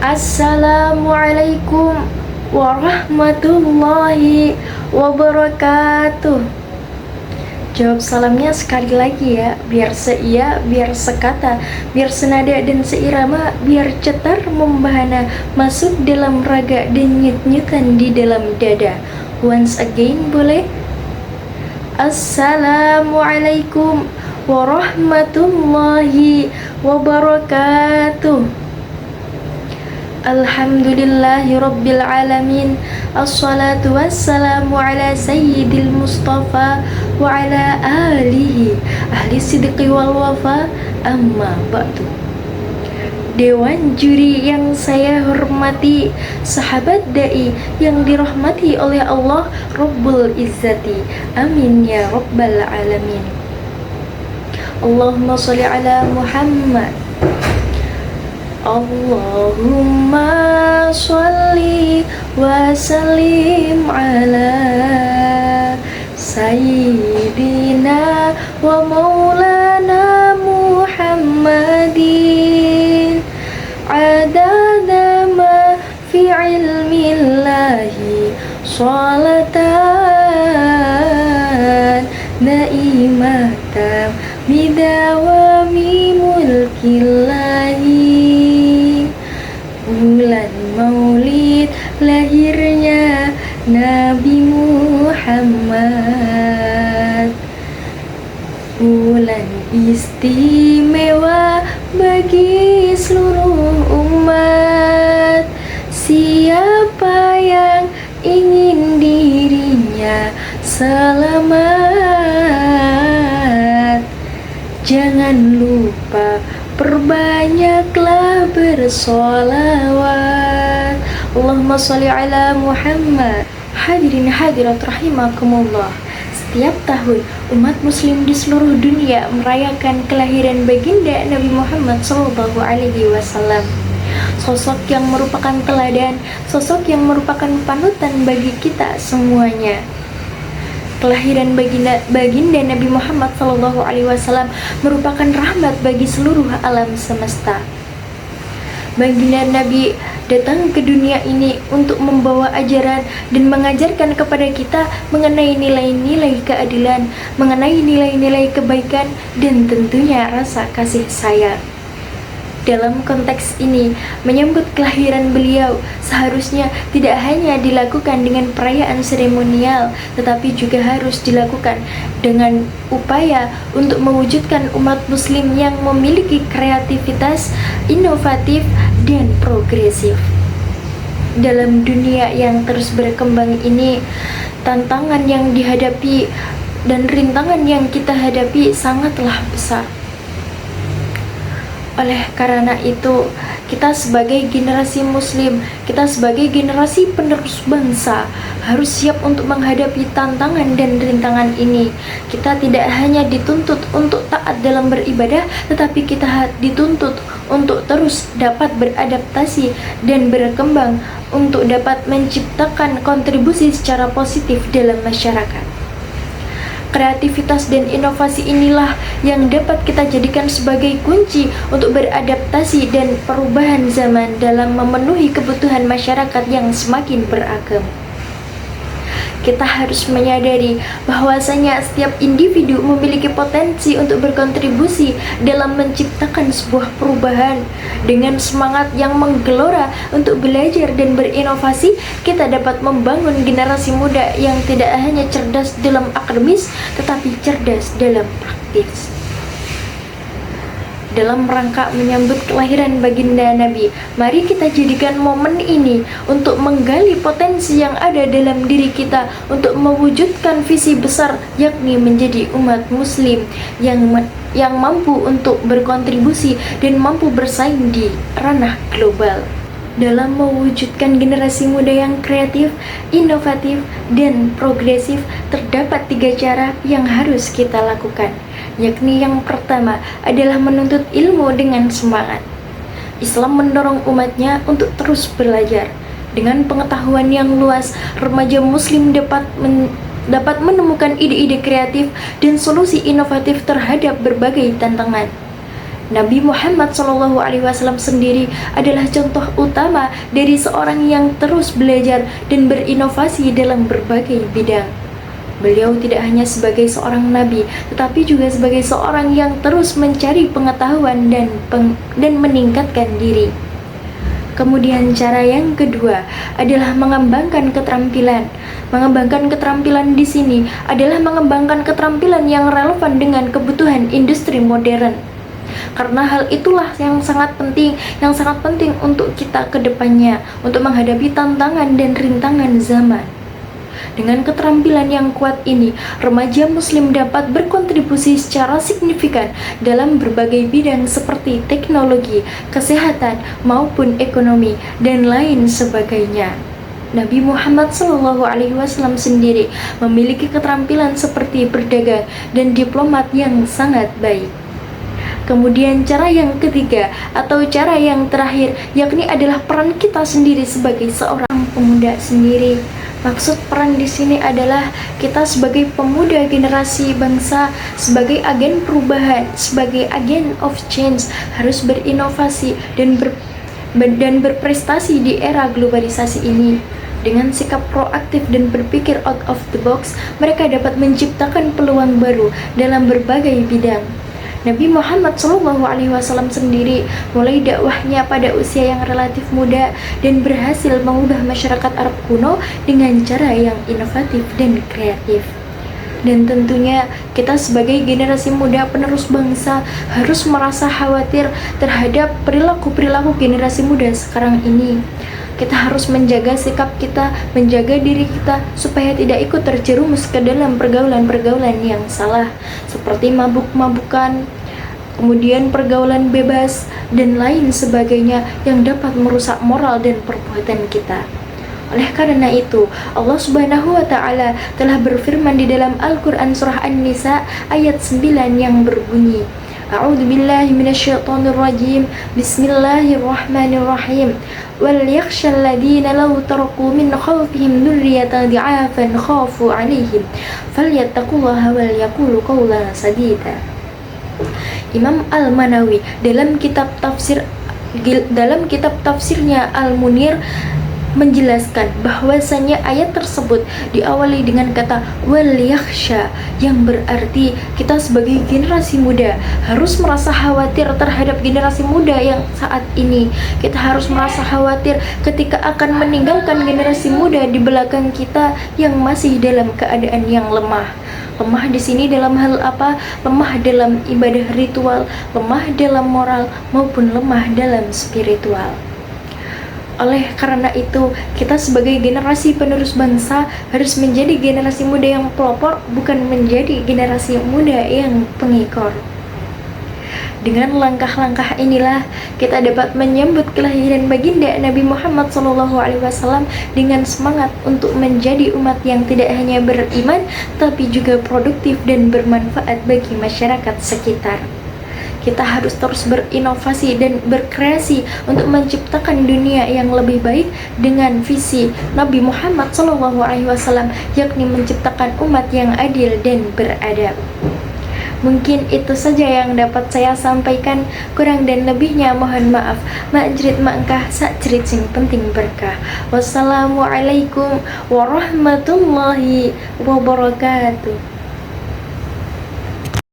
Assalamualaikum warahmatullahi wabarakatuh. Jawab salamnya sekali lagi ya, biar seia, biar sekata, biar senada dan seirama, biar cetar membahana, masuk dalam raga dan nyut-nyutan di dalam dada. Once again boleh? Assalamualaikum warahmatullahi wabarakatuh. Alhamdulillahi Rabbil Alamin. Assalatu wassalamu ala sayyidil mustafa wa ala alihi ahli sidqi wal wafa, amma ba'du. Dewan juri yang saya hormati, sahabat da'i yang dirahmati oleh Allah Rabbul Izzati, amin ya Rabbal Alamin. Allahumma sholli ala Muhammad. Allahumma sholli wa sallim ala sayyidina wa maulana Muhammadin adada ma fi ilmillahi sholatan naimatan bidawami mulkillahi. Bulan Maulid lahirnya Nabi Muhammad, bulan istimewa bagi seluruh umat. Siapa yang ingin dirinya selamat, jangan lupa perbanyaklah bersolawat. Allahumma sholli ala Muhammad. Hadirin hadirat rahimakumullah. Setiap tahun umat muslim di seluruh dunia merayakan kelahiran baginda Nabi Muhammad SAW. Sosok yang merupakan teladan, sosok yang merupakan panutan bagi kita semuanya. Kelahiran baginda Nabi Muhammad SAW merupakan rahmat bagi seluruh alam semesta. Baginda Nabi datang ke dunia ini untuk membawa ajaran dan mengajarkan kepada kita mengenai nilai-nilai keadilan, mengenai nilai-nilai kebaikan, dan tentunya rasa kasih sayang. Dalam konteks ini, menyambut kelahiran beliau seharusnya tidak hanya dilakukan dengan perayaan seremonial, tetapi juga harus dilakukan dengan upaya untuk mewujudkan umat muslim yang memiliki kreativitas, inovatif, dan progresif. Dalam dunia yang terus berkembang ini, tantangan yang dihadapi dan rintangan yang kita hadapi sangatlah besar. Oleh karena itu, kita sebagai generasi muslim, kita sebagai generasi penerus bangsa harus siap untuk menghadapi tantangan dan rintangan ini. Kita tidak hanya dituntut untuk taat dalam beribadah, tetapi kita dituntut untuk terus dapat beradaptasi dan berkembang untuk dapat menciptakan kontribusi secara positif dalam masyarakat. Kreativitas dan inovasi inilah yang dapat kita jadikan sebagai kunci untuk beradaptasi dan perubahan zaman dalam memenuhi kebutuhan masyarakat yang semakin beragam. Kita harus menyadari bahwasanya setiap individu memiliki potensi untuk berkontribusi dalam menciptakan sebuah perubahan. Dengan semangat yang menggelora untuk belajar dan berinovasi, kita dapat membangun generasi muda yang tidak hanya cerdas dalam akademis, tetapi cerdas dalam praktis. Dalam rangka menyambut kelahiran baginda Nabi, mari kita jadikan momen ini untuk menggali potensi yang ada dalam diri kita untuk mewujudkan visi besar, yakni menjadi umat muslim yang mampu untuk berkontribusi dan mampu bersaing di ranah global. Dalam mewujudkan generasi muda yang kreatif, inovatif, dan progresif, terdapat 3 cara yang harus kita lakukan, yakni yang pertama adalah menuntut ilmu dengan semangat. Islam mendorong umatnya untuk terus belajar. Dengan pengetahuan yang luas, remaja muslim dapat menemukan ide-ide kreatif dan solusi inovatif terhadap berbagai tantangan. Nabi Muhammad SAW sendiri adalah contoh utama dari seorang yang terus belajar dan berinovasi dalam berbagai bidang. Beliau tidak hanya sebagai seorang nabi, tetapi juga sebagai seorang yang terus mencari pengetahuan dan meningkatkan diri. Kemudian cara yang kedua adalah mengembangkan keterampilan. Mengembangkan keterampilan di sini adalah mengembangkan keterampilan yang relevan dengan kebutuhan industri modern. Karena hal itulah yang sangat penting untuk kita ke depannya, untuk menghadapi tantangan dan rintangan zaman. Dengan keterampilan yang kuat ini, remaja muslim dapat berkontribusi secara signifikan dalam berbagai bidang seperti teknologi, kesehatan, maupun ekonomi, dan lain sebagainya. Nabi Muhammad SAW sendiri memiliki keterampilan seperti berdagang dan diplomat yang sangat baik. Kemudian cara yang ketiga atau cara yang terakhir yakni adalah peran kita sendiri sebagai seorang pemuda sendiri. Maksud peran di sini adalah kita sebagai pemuda generasi bangsa, sebagai agen perubahan, sebagai agen of change harus berinovasi dan berprestasi di era globalisasi ini. Dengan sikap proaktif dan berpikir out of the box, mereka dapat menciptakan peluang baru dalam berbagai bidang. Nabi Muhammad SAW sendiri mulai dakwahnya pada usia yang relatif muda dan berhasil mengubah masyarakat Arab kuno dengan cara yang inovatif dan kreatif. Dan tentunya kita sebagai generasi muda penerus bangsa harus merasa khawatir terhadap perilaku-perilaku generasi muda sekarang ini. Kita harus menjaga sikap kita, menjaga diri kita supaya tidak ikut terjerumus ke dalam pergaulan-pergaulan yang salah seperti mabuk-mabukan, kemudian pergaulan bebas dan lain sebagainya yang dapat merusak moral dan perbuatan kita. Oleh karena itu, Allah Subhanahu wa taala telah berfirman di dalam Al-Qur'an surah An-Nisa ayat 9 yang berbunyi, A'udzu billahi minasyaitonir rajim. Bismillahirrahmanirrahim. Wal yakhshal ladzina law taraku min khalfihim dzurriyyatan dhi'afan khafu 'alaihim falyattaqullaha wal yaqulu qawlan sadida. Imam Al-Manawi dalam kitab tafsirnya Al-Munir menjelaskan bahwasanya ayat tersebut diawali dengan kata wal yakhsha, yang berarti kita sebagai generasi muda harus merasa khawatir terhadap generasi muda yang saat ini. Kita harus merasa khawatir ketika akan meninggalkan generasi muda di belakang kita yang masih dalam keadaan yang lemah. Lemah di sini dalam hal apa? Lemah dalam ibadah ritual, lemah dalam moral, maupun lemah dalam spiritual. Oleh karena itu, kita sebagai generasi penerus bangsa harus menjadi generasi muda yang pelopor, bukan menjadi generasi muda yang pengikor. Dengan langkah-langkah inilah kita dapat menyambut kelahiran baginda Nabi Muhammad SAW dengan semangat untuk menjadi umat yang tidak hanya beriman, tapi juga produktif dan bermanfaat bagi masyarakat sekitar. Kita harus terus berinovasi dan berkreasi untuk menciptakan dunia yang lebih baik dengan visi Nabi Muhammad SAW, yakni menciptakan umat yang adil dan beradab. Mungkin itu saja yang dapat saya sampaikan. Kurang dan lebihnya mohon maaf. Mak jerit mangkah sak jerit sing penting berkah. Wassalamualaikum warahmatullahi wabarakatuh.